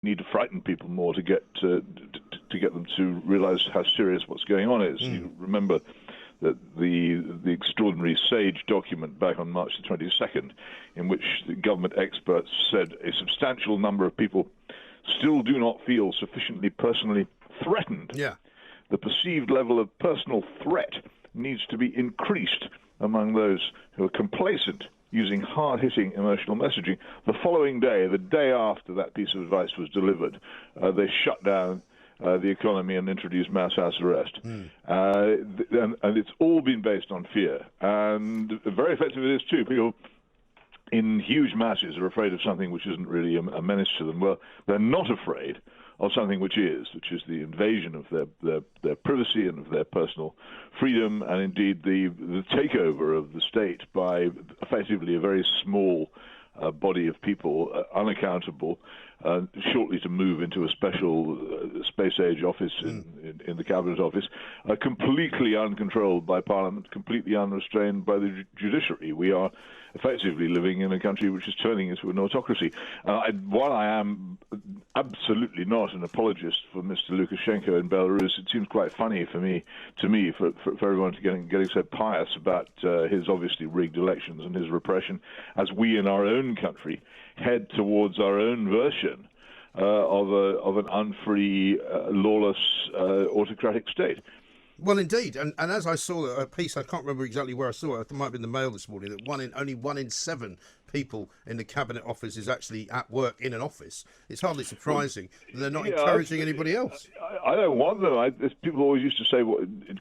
need to frighten people more to get them to realise how serious what's going on is. You remember that the extraordinary SAGE document back on March the 22nd, in which the government experts said a substantial number of people still do not feel sufficiently personally threatened. Yeah. The perceived level of personal threat needs to be increased among those who are complacent, using hard-hitting emotional messaging. The following day, the day after that piece of advice was delivered, they shut down the economy and introduced mass house arrest. And it's all been based on fear. And very effective it is, too. People in huge masses are afraid of something which isn't really a menace to them. Well, they're not afraid of something which is the invasion of their privacy and of their personal freedom, and indeed the takeover of the state by effectively a very small body of people, unaccountable, shortly to move into a special space-age office in the Cabinet Office, completely uncontrolled by Parliament, completely unrestrained by the judiciary. We are effectively living in a country which is turning into an autocracy. While I am absolutely not an apologist for Mr. Lukashenko in Belarus, it seems quite funny for everyone to getting so pious about his obviously rigged elections and his repression, as we in our own country head towards our own version of an unfree, lawless, autocratic state. Well, indeed, and as I saw a piece, I can't remember exactly where I saw it. It might have been the Mail this morning. That only one in seven people in the Cabinet Office is actually at work in an office. It's hardly surprising that they're not encouraging anybody else. I don't want them. People always used to say,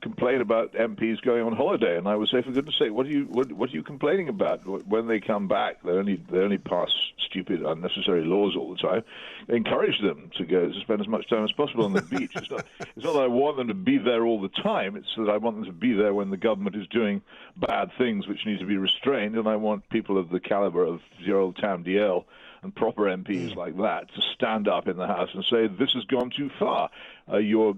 complain about MPs going on holiday, and I would say, for goodness sake, what are you complaining about? When they come back, they only pass stupid, unnecessary laws all the time. Encourage them to spend as much time as possible on the beach. It's not that I want them to be there all the time. It's that I want them to be there when the government is doing bad things which need to be restrained, and I want people of the caliber of Gerald Tam Diel and proper MPs like that to stand up in the House and say, this has gone too far. You're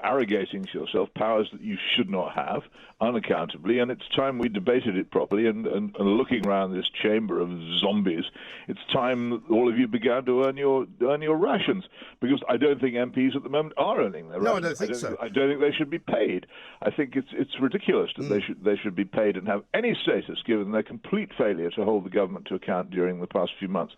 arrogating to yourself powers that you should not have, unaccountably, and it's time we debated it properly. And looking around this chamber of zombies, it's time all of you began to earn your rations, because I don't think MPs at the moment are earning their rations. No, I don't think so. I don't think they should be paid. I think it's ridiculous that they should be paid and have any status given their complete failure to hold the government to account during the past few months.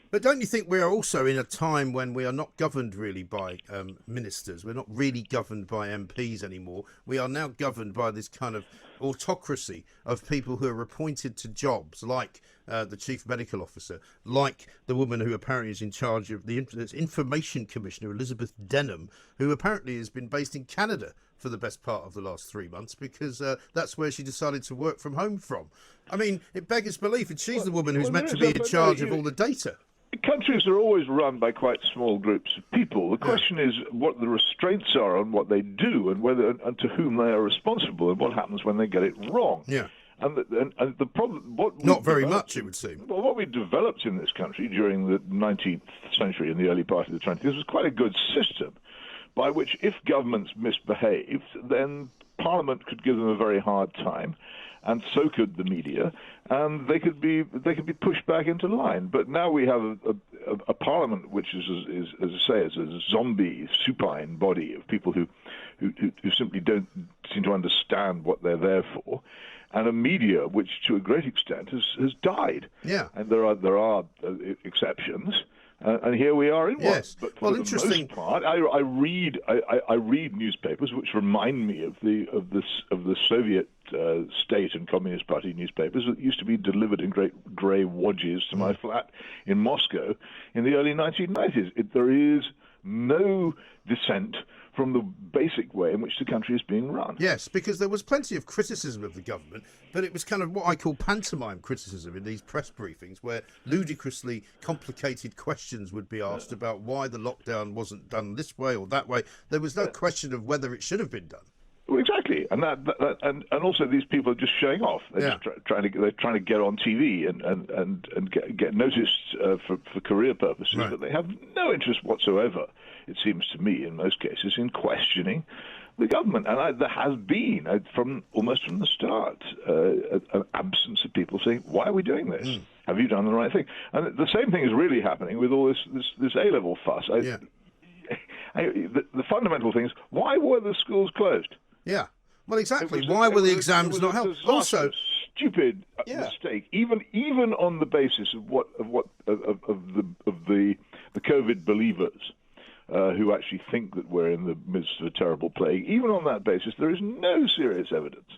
But don't you think we are also in a time when we are not governed really by ministers? We're not really governed by MPs anymore. We are now governed by this kind of autocracy of people who are appointed to jobs, like the chief medical officer, like the woman who apparently is in charge of the information commissioner, Elizabeth Denham, who apparently has been based in Canada for the best part of the last 3 months, because that's where she decided to work from home from. I mean, it beggars belief, and she's the woman who's meant to be in charge of all the data. Countries are always run by quite small groups of people. The question is what the restraints are on what they do, and whether and to whom they are responsible, and what happens when they get it wrong. Yeah. And the problem, not very much, it would seem. Well, what we developed in this country during the 19th century and the early part of the 20th was quite a good system, by which if governments misbehaved, then Parliament could give them a very hard time, and so could the media, and they could be pushed back into line. But now we have a Parliament which is, as I say, is a zombie, supine body of people who simply don't seem to understand what they're there for, and a media which, to a great extent, has died. Yeah. And there are exceptions. And here we are in one. Yes. But for the most part, I read newspapers which remind me of the Soviet state and Communist Party newspapers that used to be delivered in great grey wodges to my flat in Moscow in the early 1990s. There is no dissent from the basic way in which the country is being run. Yes, because there was plenty of criticism of the government, but it was kind of what I call pantomime criticism in these press briefings, where ludicrously complicated questions would be asked about why the lockdown wasn't done this way or that way. There was no question of whether it should have been done. Well, exactly, and and also these people are just showing off. They're just trying to get on TV and get noticed for career purposes, right. But they have no interest whatsoever, it seems to me, in most cases, in questioning the government. And there has been, almost from the start, an absence of people saying, why are we doing this? Have you done the right thing? And the same thing is really happening with all this A-level fuss. The fundamental thing is, why were the schools closed? Yeah. Well, exactly. Why were the exams not held? Also, stupid mistake. Even on the basis of the COVID believers who actually think that we're in the midst of a terrible plague. Even on that basis, there is no serious evidence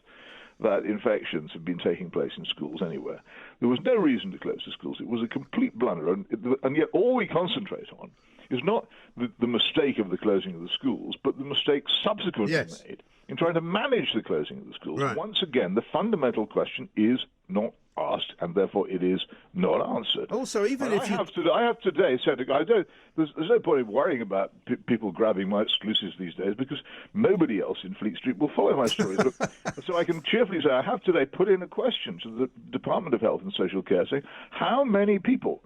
that infections have been taking place in schools anywhere. There was no reason to close the schools. It was a complete blunder, and yet all we concentrate on is not the mistake of the closing of the schools, but the mistake subsequently made in trying to manage the closing of the schools. Right. Once again, the fundamental question is not asked, and therefore it is not answered. Also, even if I have today said, there's no point in worrying about people grabbing my exclusives these days, because nobody else in Fleet Street will follow my stories. So I can cheerfully say I have today put in a question to the Department of Health and Social Care saying, how many people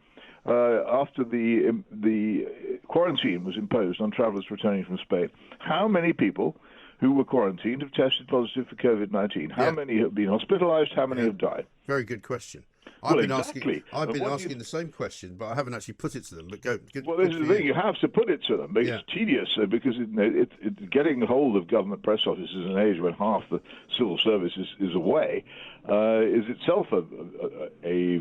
after the quarantine was imposed on travellers returning from Spain, how many people who were quarantined have tested positive for COVID-19? How many have been hospitalised? How many have died? Very good question. I've been asking the same question, but I haven't actually put it to them. But well, this is the thing. You have to put it to them. But it's tedious because it's getting hold of government press offices in an age when half the civil service is away is itself a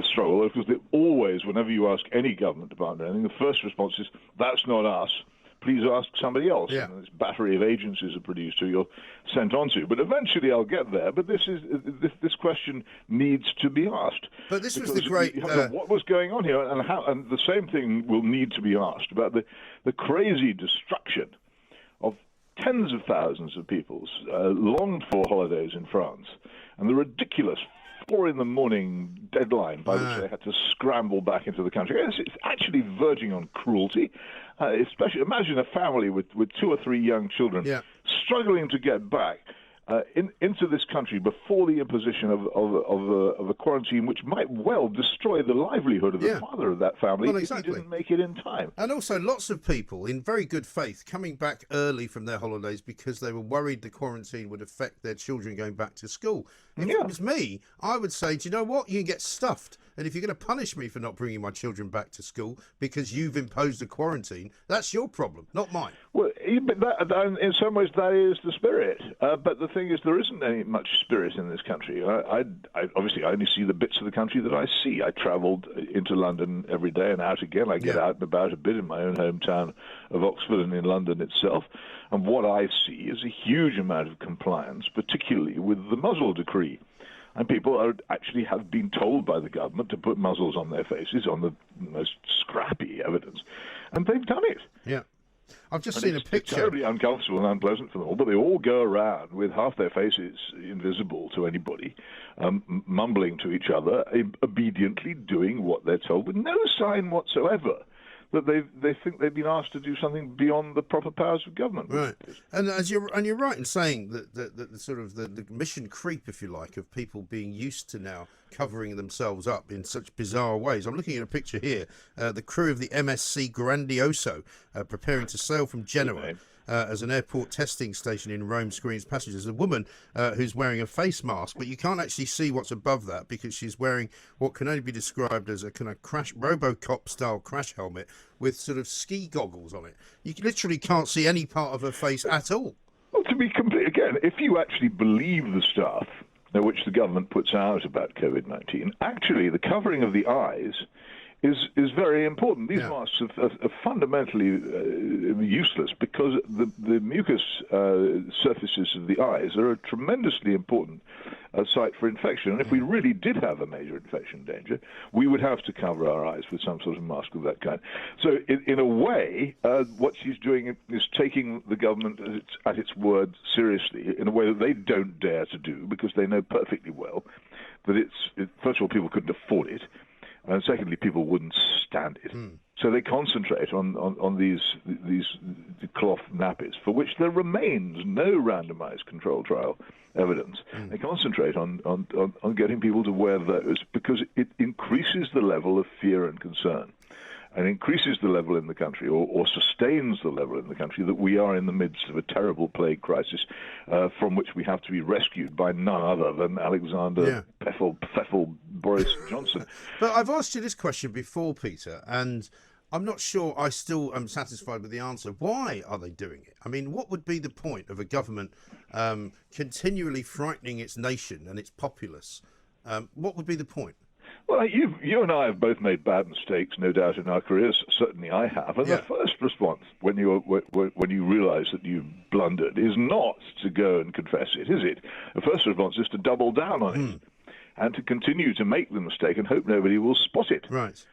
struggle. Because they always, whenever you ask any government department anything, the first response is, that's not us. Please ask somebody else. Yeah. And this battery of agencies are produced who you're sent on to. But eventually I'll get there. But this question needs to be asked. But this was the great... what was going on here, and how, and the same thing will need to be asked about the crazy destruction of tens of thousands of people's longed-for holidays in France, and the ridiculous 4 a.m. deadline by which they had to scramble back into the country. It's actually verging on cruelty. Especially, imagine a family with 2 or 3 young children struggling to get back into this country before the imposition of a quarantine, which might well destroy the livelihood of the father of that family if he didn't make it in time. And also lots of people in very good faith coming back early from their holidays because they were worried the quarantine would affect their children going back to school. If it was me, I would say, do you know what? You can get stuffed. And if you're going to punish me for not bringing my children back to school because you've imposed a quarantine, that's your problem, not mine. Well, but in some ways that is the spirit. But the thing is, there isn't any much spirit in this country. I obviously I only see the bits of the country that I see. I travelled into London every day and out again. I get out and about a bit in my own hometown of Oxford and in London itself. And what I see is a huge amount of compliance, particularly with the muzzle decree. And people actually have been told by the government to put muzzles on their faces on the most scrappy evidence. And they've done it. Yeah. I've just seen a picture. It's terribly uncomfortable and unpleasant for them all, but they all go around with half their faces invisible to anybody, mumbling to each other, obediently doing what they're told, with no sign whatsoever that they think they've been asked to do something beyond the proper powers of government. Right, and you're right in saying that the sort of the mission creep, if you like, of people being used to now covering themselves up in such bizarre ways. I'm looking at a picture here. The crew of the MSC Grandioso preparing to sail from Genoa. As an airport testing station in Rome screens passengers. A woman who's wearing a face mask, but you can't actually see what's above that because she's wearing what can only be described as a kind of RoboCop-style crash helmet with sort of ski goggles on it. You literally can't see any part of her face at all. Well, to be complete, again, if you actually believe the stuff which the government puts out about COVID-19, actually the covering of the eyes is very important. These masks are fundamentally useless because the mucous surfaces of the eyes are a tremendously important site for infection. And if we really did have a major infection danger, we would have to cover our eyes with some sort of mask of that kind. So in a way, what she's doing is taking the government at its word seriously in a way that they don't dare to do because they know perfectly well that first of all, people couldn't afford it. And secondly, people wouldn't stand it. So they concentrate on these cloth nappies, for which there remains no randomized controlled trial evidence. They concentrate on getting people to wear those because it increases the level of fear and concern. and increases the level in the country, or sustains the level in the country, that we are in the midst of a terrible plague crisis from which we have to be rescued by none other than Alexander Pfeffel Boris Johnson. But I've asked you this question before, Peter, and I'm not sure I still am satisfied with the answer. Why are they doing it? I mean, what would be the point of a government continually frightening its nation and its populace? What would be the point? Well, you and I have both made bad mistakes, no doubt, in our careers. Certainly I have. And the first response when you realise that you've blundered is not to go and confess it, is it? The first response is to double down on it and to continue to make the mistake and hope nobody will spot it. Right.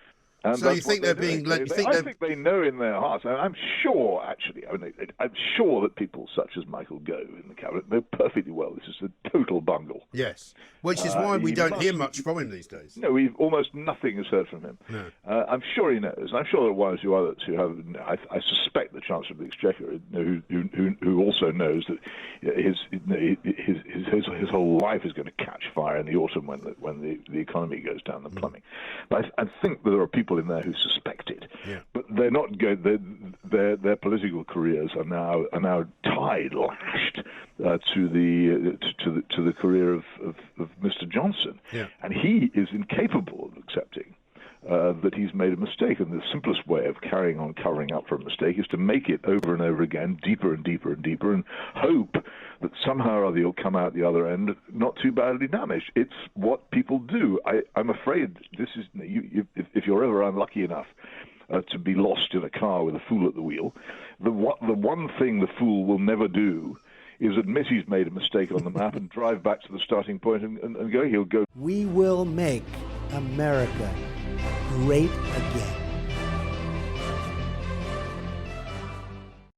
And so you think they're being led? I think they know in their hearts. And I'm sure, actually, I'm sure that people such as Michael Gove in the cabinet know perfectly well this is a total bungle. Yes, which is why we don't hear much from him these days. No, almost nothing is heard from him. No. I'm sure he knows. I'm sure there are one or two others who have. I suspect the Chancellor of the Exchequer, who also knows that his whole life is going to catch fire in the autumn when the economy goes down the plumbing. But I think that there are people in there who suspect it, but they're not going. Their political careers are now tied, lashed to the career of Mr. Johnson, and he is incapable of accepting that he's made a mistake. And the simplest way of carrying on covering up for a mistake is to make it over and over again, deeper and deeper and deeper, and hope that somehow or other you'll come out the other end not too badly damaged. It's what people do. I'm afraid this is if you're ever unlucky enough to be lost in a car with a fool at the wheel, the one thing the fool will never do is admit he's made a mistake on the map and drive back to the starting point and go. He'll go. We will make America great again.